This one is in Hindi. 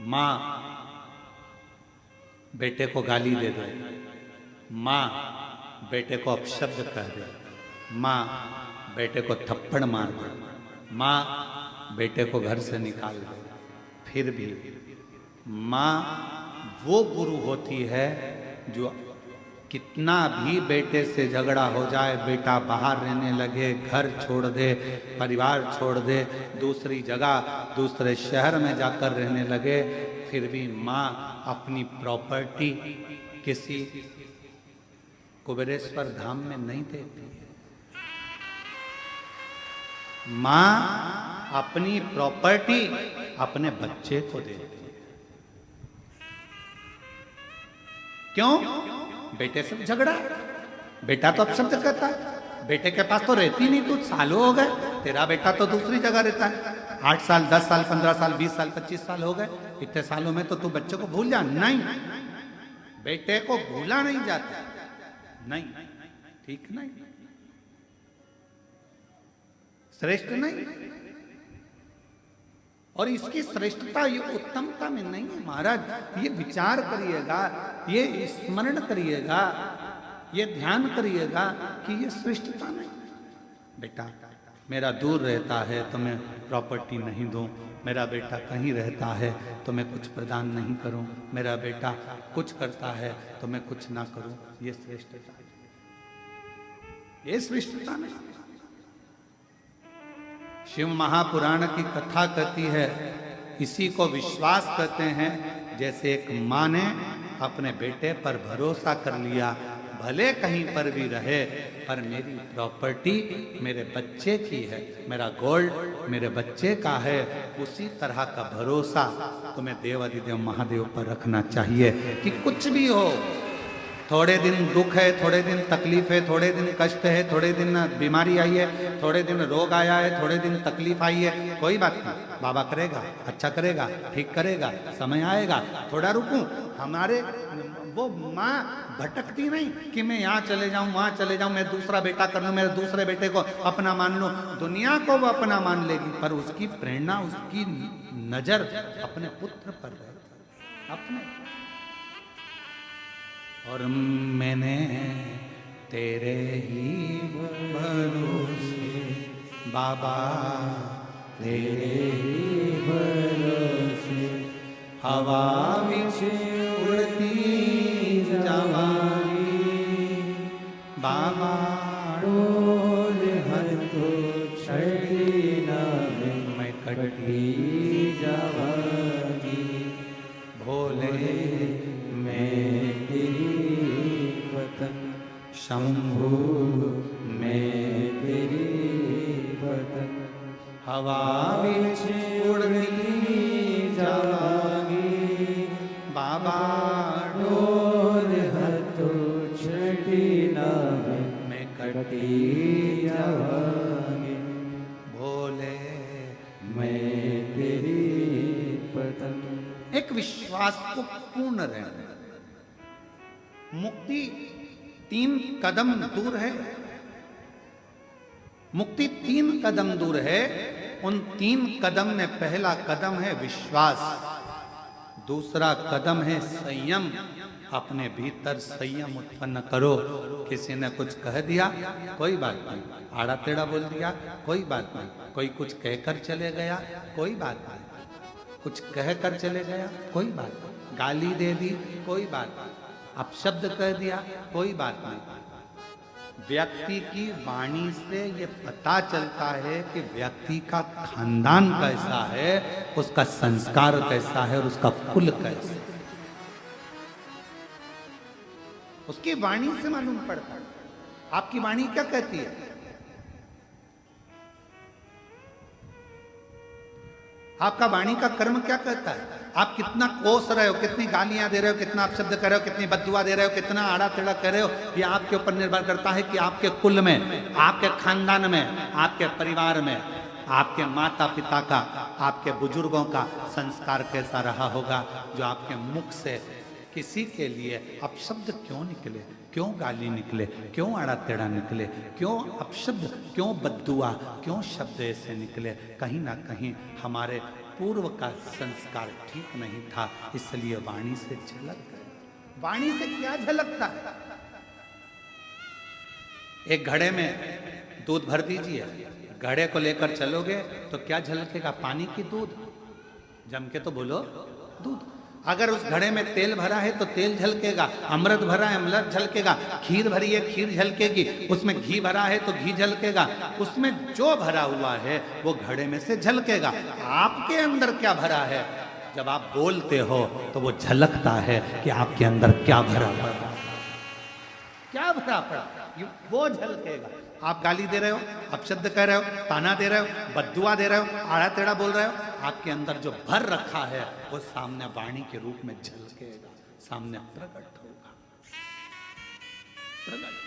माँ बेटे को गाली दे दे, माँ बेटे को अपशब्द कह दे, माँ बेटे को थप्पड़ मार दे, माँ बेटे को घर से निकाल दे, फिर भी माँ वो गुरु होती है जो कितना भी बेटे से झगड़ा हो जाए, बेटा बाहर रहने लगे, घर छोड़ दे, परिवार छोड़ दे, दूसरी जगह दूसरे शहर में जाकर रहने लगे, फिर भी माँ अपनी प्रॉपर्टी किसी कुबेरेश्वर धाम में नहीं देती है। माँ अपनी प्रॉपर्टी अपने बच्चे को देती है। क्यों? बेटे से झगड़ा, बेटा तो अपशब्द कहता है, बेटे के पास तो रहती नहीं, तू सालों हो गए, तेरा बेटा तो दूसरी जगह रहता है, 8 साल 10 साल 15 साल 20 साल 25 साल हो गए, इतने सालों में तो तू बच्चे को भूल जा। नहीं, बेटे को भूला नहीं जाता, नहीं, ठीक नहीं, श्रेष्ठ नहीं। और इसकी श्रेष्ठता ये उत्तमता में नहीं है महाराज, ये विचार करिएगा, ये स्मरण करिएगा, ये ध्यान करिएगा कि ये श्रेष्ठता नहीं। बेटा मेरा दूर रहता है तो मैं प्रॉपर्टी नहीं दूं, मेरा बेटा कहीं रहता है तो मैं कुछ प्रदान नहीं करूं, मेरा बेटा कुछ करता है तो मैं कुछ ना करूं, ये श्रेष्ठता, ये श्रेष्ठता नहीं। शिव महापुराण की कथा कहती है, इसी को विश्वास कहते हैं, जैसे एक माँ ने अपने बेटे पर भरोसा कर लिया, भले कहीं पर भी रहे पर मेरी प्रॉपर्टी मेरे बच्चे की है, मेरा गोल्ड मेरे बच्चे का है, उसी तरह का भरोसा तुम्हें देवाधिदेव महादेव पर रखना चाहिए कि कुछ भी हो, थोड़े दिन दुख है, थोड़े दिन तकलीफ है, थोड़े दिन कष्ट है, थोड़े दिन बीमारी आई है, थोड़े दिन रोग आया है, थोड़े दिन तकलीफ आई है, कोई बात नहीं, बाबा करेगा, अच्छा करेगा, ठीक करेगा, समय आएगा, थोड़ा रुकूं। हमारे वो माँ भटकती नहीं कि मैं यहाँ चले जाऊं वहां चले जाऊं, मैं दूसरा बेटा कर लूं, मेरे दूसरे बेटे को अपना मान लूं, दुनिया को वो अपना मान लेगी, पर उसकी प्रेरणा, उसकी नजर अपने पुत्र पर रहेगी, अपने। और मैंने तेरे ही भरोसे बाबा, तेरे ही भरोसे हवा विच उड़ती जावांगी, बाबा डोल हर तो छड़ी ना मैं कटी जावांगी, भोले मैं शंभु मैं तेरी बदन, हवा विच उड़ती जावांगी, बाबा डोल हथो छड़ी ना मैं कटी जावांगी, भोले मैं तेरी बदन। एक विश्वास को पूर्ण रहना, मुक्ति 3 कदम दूर है, मुक्ति 3 कदम दूर है, उन 3 कदम में पहला कदम है विश्वास, दूसरा कदम है संयम, अपने भीतर संयम उत्पन्न करो। किसी ने कुछ कह दिया कोई बात नहीं, आड़ा टेढ़ा बोल दिया कोई बात नहीं, कोई कुछ कहकर चले गया कोई बात नहीं, कुछ कहकर चले गया कोई बात नहीं, गाली दे दी कोई बात नहीं, अपशब्द कह दिया कोई बात नहीं। व्यक्ति की वाणी से ये पता चलता है कि व्यक्ति का खानदान कैसा है, उसका संस्कार कैसा है और उसका कुल कैसा है, उसकी वाणी से मालूम पड़ता है। आपकी वाणी क्या कहती है? आपका वाणी का कर्म क्या कहता है? आप कितना कोस रहे हो, कितनी गालियां दे रहे हो, कितना अपशब्द कर रहे हो, कितनी बद्दुआ दे रहे हो, कितना आड़ा टेढ़ा कर रहे हो, ये आपके ऊपर निर्भर करता है कि आपके कुल में, आपके खानदान में, आपके परिवार में, आपके माता पिता का, आपके बुजुर्गों का संस्कार कैसा रहा होगा, जो आपके मुख से किसी के लिए अपशब्द क्यों निकले, क्यों गाली निकले, क्यों आड़ा टेढ़ा निकले, क्यों अपशब्द, क्यों बद्दुआ, क्यों शब्द ऐसे निकले, कहीं ना कहीं हमारे पूर्व का संस्कार ठीक नहीं था, इसलिए वाणी से झलक गए। वाणी से क्या झलकता है? एक घड़े में दूध भर दीजिए, घड़े को लेकर चलोगे तो क्या झलकेगा? पानी की दूध? जम के तो बोलो, दूध। अगर उस घड़े में तेल भरा है तो तेल झलकेगा, अमृत भरा है अमृत झलकेगा, खीर भरी है खीर झलकेगी, उसमें घी भरा है तो घी झलकेगा, उसमें जो भरा हुआ है वो घड़े में से झलकेगा। आपके अंदर क्या भरा है? जब आप बोलते हो तो वो झलकता है कि आपके अंदर क्या भरा पड़ा, क्या भरा पड़ा, वो झलकेगा। आप गाली दे रहे हो, अपशब्द कह रहे हो, ताना दे रहे हो, बद्दुआ दे रहे हो, आड़ा टेढ़ा बोल रहे हो, आपके अंदर जो भर रखा है वो सामने वाणी के रूप में झलकेगा, सामने प्रकट होगा, प्रकट।